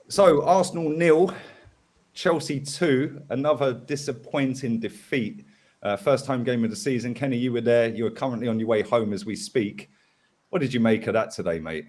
So Arsenal 0, Chelsea 2, another disappointing defeat. First home game of the season. Kenny, you were there. You're currently on your way home as we speak. What did you make of that today, mate?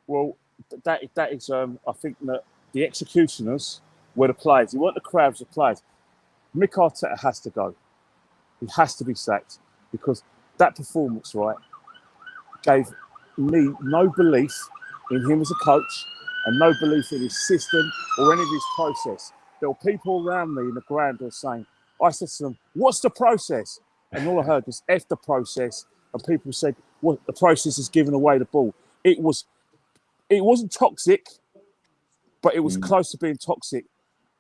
Well, that is, I think that the executioners were the players. You want the crowds, the players. Mick Arteta has to go. He has to be sacked because that performance, right, gave me no belief in him as a coach and no belief in his system or any of his process. There were people around me in the ground who were saying, I said to them, what's the process? And all I heard was F the process. And people said, well, the process is giving away the ball. It wasn't toxic, but it was close to being toxic.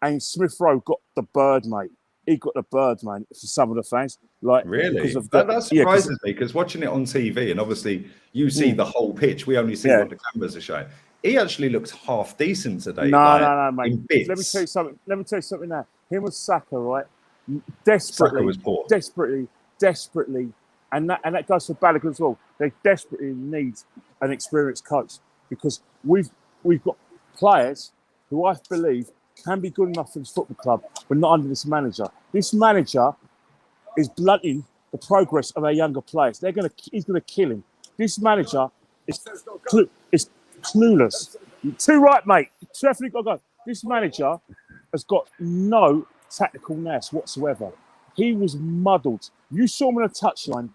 And Smith Rowe got the bird, mate. He got the bird, man, for some of the fans. Like, really? That surprises me because watching it on TV, and obviously you see the whole pitch, we only see what the cameras are showing. He actually looks half decent today. No, mate. Let me tell you something now. Him and Saka, right? Desperately, Saka was poor. Desperately, and that goes for Balogun as well. They desperately need an experienced coach because we've got players who I believe can be good enough for this football club, but not under this manager. This manager is blunting the progress of our younger players. He's gonna kill him. This manager is clueless. You're too right, mate. You definitely got to go. This manager has got no tactical nous whatsoever. He was muddled. You saw him on a touchline.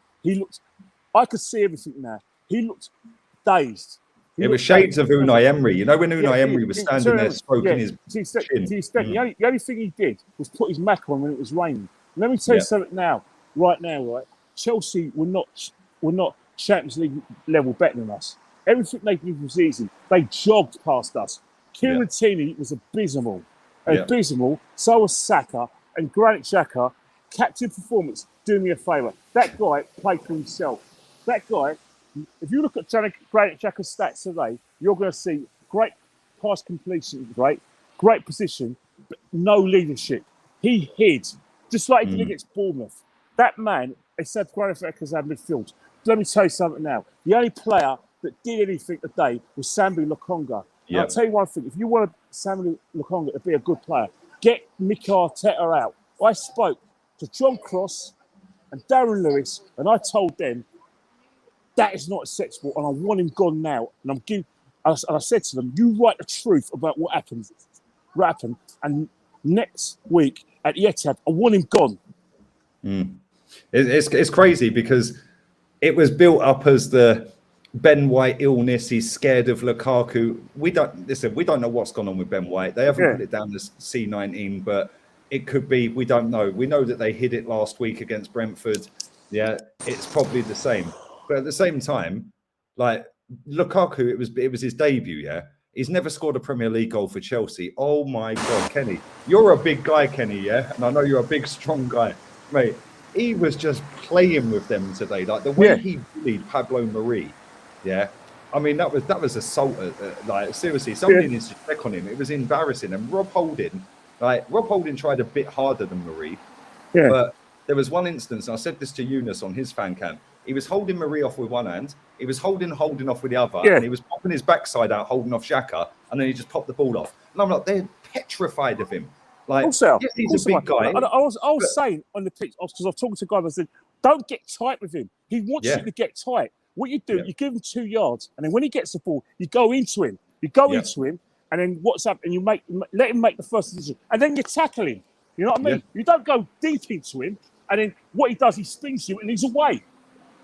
I could see everything now. He looked dazed. It was shades of Unai Emery. You know when Unai Emery was standing there stroking his chin? The only thing he did was put his Mac on when it was raining. Let me tell you something right now. Chelsea were not Champions League level better than us. Everything they did was easy. They jogged past us. Kieran Tierney was abysmal. So was Saka and Granit Xhaka. Captain performance. Do me a favour. That guy played for himself. That guy. If you look at Granit Xhaka's stats today, you're going to see great pass completion, great position, but no leadership. He hid, just like he did against Bournemouth. That man, except Granit Xhaka's had midfield. Let me tell you something now. The only player that did anything today was Sambi Lokonga. I'll tell you one thing. If you want Sambi Lokonga to be a good player, get Mick Arteta out. I spoke to John Cross and Darren Lewis, and I told them, that is not acceptable, and I want him gone now. And I said to them, you write the truth about what happened, and next week at the Etihad, I want him gone. It's crazy because it was built up as the Ben White illness. He's scared of Lukaku. We don't know what's gone on with Ben White. They haven't put it down as C19, but it could be. We don't know. We know that they hid it last week against Brentford. Yeah, it's probably the same. But at the same time, like Lukaku, it was his debut, yeah? He's never scored a Premier League goal for Chelsea. Oh my God, Kenny. You're a big guy, Kenny, yeah? And I know you're a big, strong guy. Mate, he was just playing with them today. Like the way he bullied Pablo Mari, yeah? I mean, that was assault. Like, seriously, somebody needs to check on him. It was embarrassing. And Rob Holding tried a bit harder than Mari. Yeah. But there was one instance, and I said this to Eunice on his fan camp. He was holding Marie off with one hand. He was holding off with the other. Yeah. And he was popping his backside out, holding off Xhaka. And then he just popped the ball off. And I'm like, they're petrified of him. Like, also, he's a big guy. I was saying on the pitch, because I've talked to guys, I said, don't get tight with him. He wants you to get tight. What you do, you give him 2 yards. And then when he gets the ball, you go into him. And then what's up? And you let him make the first decision. And then you tackle him. You know what I mean? You don't go deep into him. And then what he does, he spins you and he's away.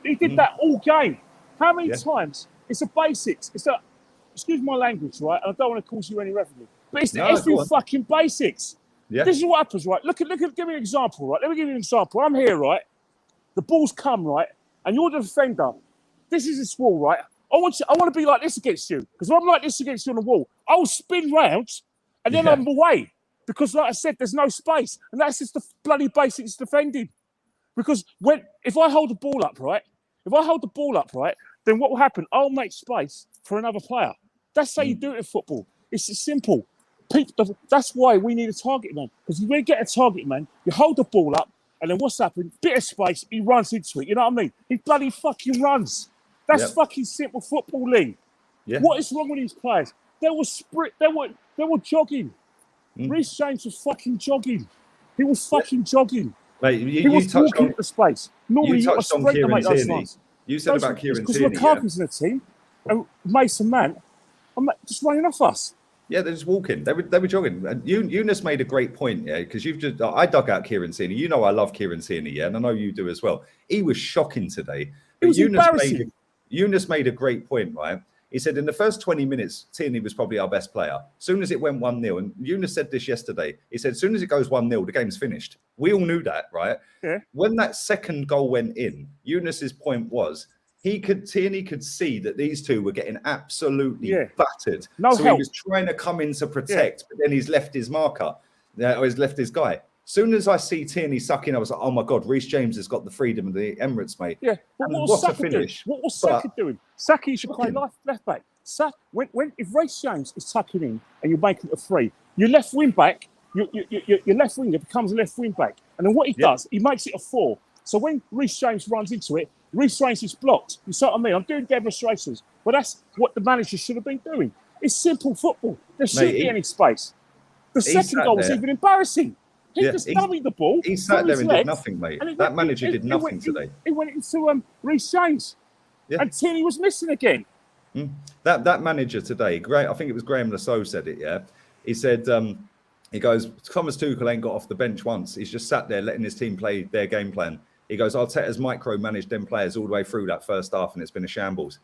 He did that all game. How many times? It's the basics. Excuse my language, right? And I don't want to cause you any revenue. But it's the fucking basics. Yeah. This is what happens, right? Look, give me an example, right? Let me give you an example. I'm here, right? The ball's come, right? And you're the defender. This is this wall, right? I want to be like this against you. Because if I'm like this against you on the wall, I'll spin round and then I'm away. Because like I said, there's no space. And that's just the bloody basics defending. Because if I hold the ball up, right? Then what will happen? I'll make space for another player. That's how you do it in football. It's simple. That's why we need a target man. Because if we get a target man, you hold the ball up, and then what's happened? Bit of space, he runs into it. You know what I mean? He bloody fucking runs. That's fucking simple footballing. Yeah. What is wrong with these players? They were They were jogging. Reece James was fucking jogging. He was fucking jogging. Mate, he was walking into space. Normally, you touched on Kieran Tierney. You said about Kieran Tierney. Because Lukaku's in the team, and Mason Mount are just running off us. Yeah, they're just walking. They were jogging. And Eunice made a great point, yeah, because I dug out Kieran Tierney. You know I love Kieran Tierney, yeah, and I know you do as well. He was shocking today. It was embarrassing. Eunice made a great point, right? He said in the first 20 minutes, Tierney was probably our best player. As soon as it went 1-0, and Eunice said this yesterday, he said, as soon as it goes 1-0, the game's finished. We all knew that, right? Yeah. When that second goal went in, Eunice's point was, Tierney could see that these two were getting absolutely battered. No so help. He was trying to come in to protect, but then he's left his marker, or he's left his guy. Soon as I see Tierney sucking, I was like, oh my God, Reece James has got the freedom of the Emirates, mate. Yeah, but what was Saka doing? What was Saka doing? Saka should play left back. If Reece James is tucking in and you're making it a free, your left wing back, your left winger becomes a left wing back. And then what he does, he makes it a 4. So when Reece James runs into it, Reece James is blocked. You see what I mean? I'm doing demonstrations, but that's what the manager should have been doing. It's simple football. There shouldn't be any space. The second goal was even embarrassing. He just dummied the ball. He sat there and did nothing, mate. That manager did nothing today. He went into Reece James, and Tierney was missing again. That manager today, great. I think it was Graham Lasso said it. Yeah, he said he goes, Thomas Tuchel ain't got off the bench once. He's just sat there letting his team play their game plan. He goes, Arteta's micromanaged them players all the way through that first half, and it's been a shambles.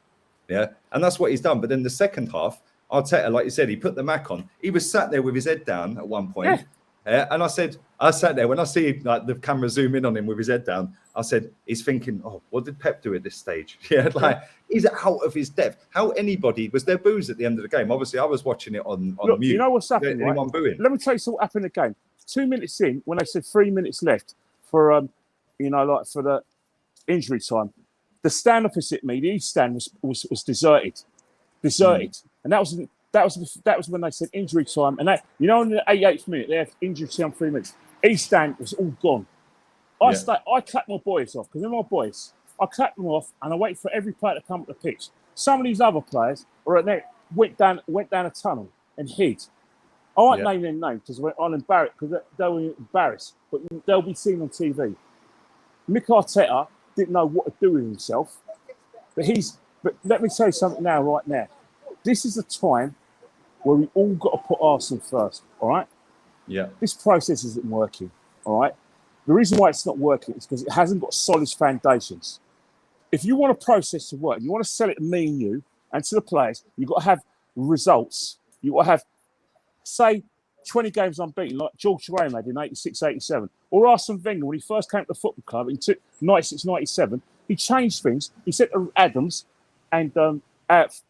Yeah, and that's what he's done. But then the second half, Arteta, like you said, he put the Mac on. He was sat there with his head down at one point. Yeah. And I sat there when I see like the camera zoom in on him with his head down. I said, he's thinking, oh, what did Pep do at this stage? Yeah, like he's out of his depth. How anybody was there booze at the end of the game? Obviously, I was watching it on mute. You know what's happening? Anyone booing? Let me tell you what happened in the game. 2 minutes in, when they said 3 minutes left for for the injury time, the stand opposite me, the east stand was deserted, and that was when they said injury time, and that in the 88th minute they had injury time 3 minutes. East stand was all gone. I clapped my boys off because they're my boys. I clapped them off and I wait for every player to come up the pitch. Some of these other players went down a tunnel and hid. I won't name their names because I'll embarrass because they were embarrassed, but they'll be seen on TV. Mick Arteta didn't know what to do with himself, but let me tell you something right now. This is a time where we all got to put Arsenal first, all right? Yeah. This process isn't working, all right? The reason why it's not working is because it hasn't got solid foundations. If you want a process to work, you want to sell it to me and you and to the players, you've got to have results. You've got to have, say, 20 games unbeaten, like George Graham had in 86, 87, or Arsene Wenger when he first came to the football club in 96, 97. He changed things. He said to Adams and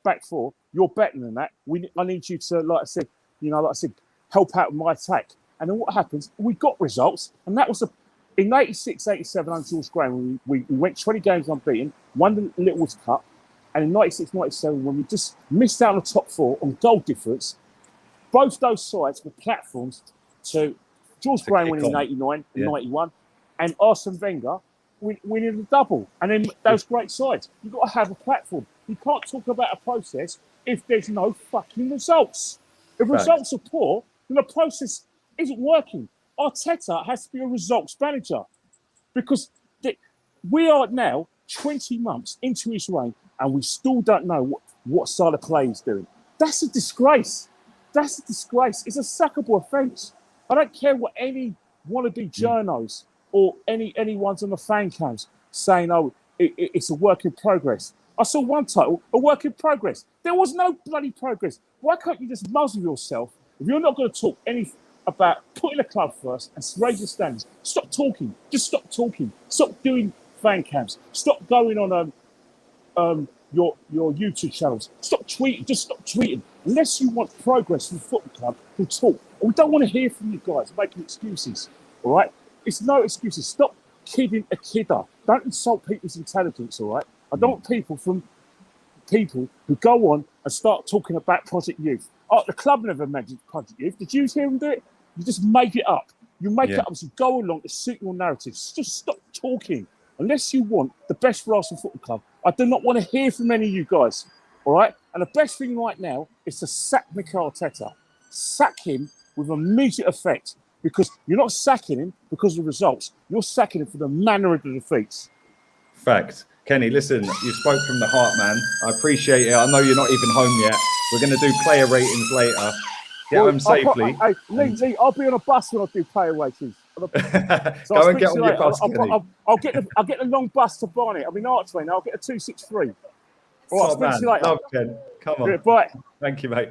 back four, you're better than that. I need you to, like I said, help out with my attack. And then what happens? We got results, and that was in 86, 87 under George Graham, we went 20 games unbeaten, won the Littlewoods Cup, and in 96, 97, when we just missed out on the top 4 on goal difference, both those sides were platforms to George Graham winning in 89 and 91, and Arsene Wenger winning the double. And then those great sides. You've got to have a platform. You can't talk about a process if there's no fucking results. If results are poor, then the process isn't working. Arteta has to be a results manager because we are now 20 months into his reign and we still don't know what style of play he's doing. That's a disgrace. That's a disgrace. It's a sackable offence. I don't care what any wannabe journos or anyone's on the fan cams saying, oh, it's a work in progress. I saw one title, a work in progress. There was no bloody progress. Why can't you just muzzle yourself if you're not going to talk anything about putting the club first and raise your standards? Stop talking. Just stop talking. Stop doing fan cams. Stop going on your YouTube channels. Stop tweeting. Just stop tweeting. Unless you want progress from the football club, we'll talk. And we don't want to hear from you guys making excuses. All right? It's no excuses. Stop kidding a kidder. Don't insult people's intelligence. All right? I don't want people who go on and start talking about Project Youth. Oh, the club never mentioned Project Youth. Did you hear them do it? You just make it up. You make it up as you go along to suit your narratives. Just stop talking. Unless you want the best for Arsenal Football Club, I do not want to hear from any of you guys. All right? And the best thing right now is to sack Mikel Arteta. sack him with immediate effect, because you're not sacking him because of the results. You're sacking him for the manner of the defeats. Fact. Kenny, listen, you spoke from the heart, man. I appreciate it. I know you're not even home yet. We're going to do player ratings later. Get home safely. Lee, I'll be on a bus when I do player ratings. So Go and get on your bus, Kenny. I'll get the long bus to Barnet. I'll be in Archway now. I'll get a 263. All right, I'll speak to you later. Love, Ken. Come on. Bye. Thank you, mate.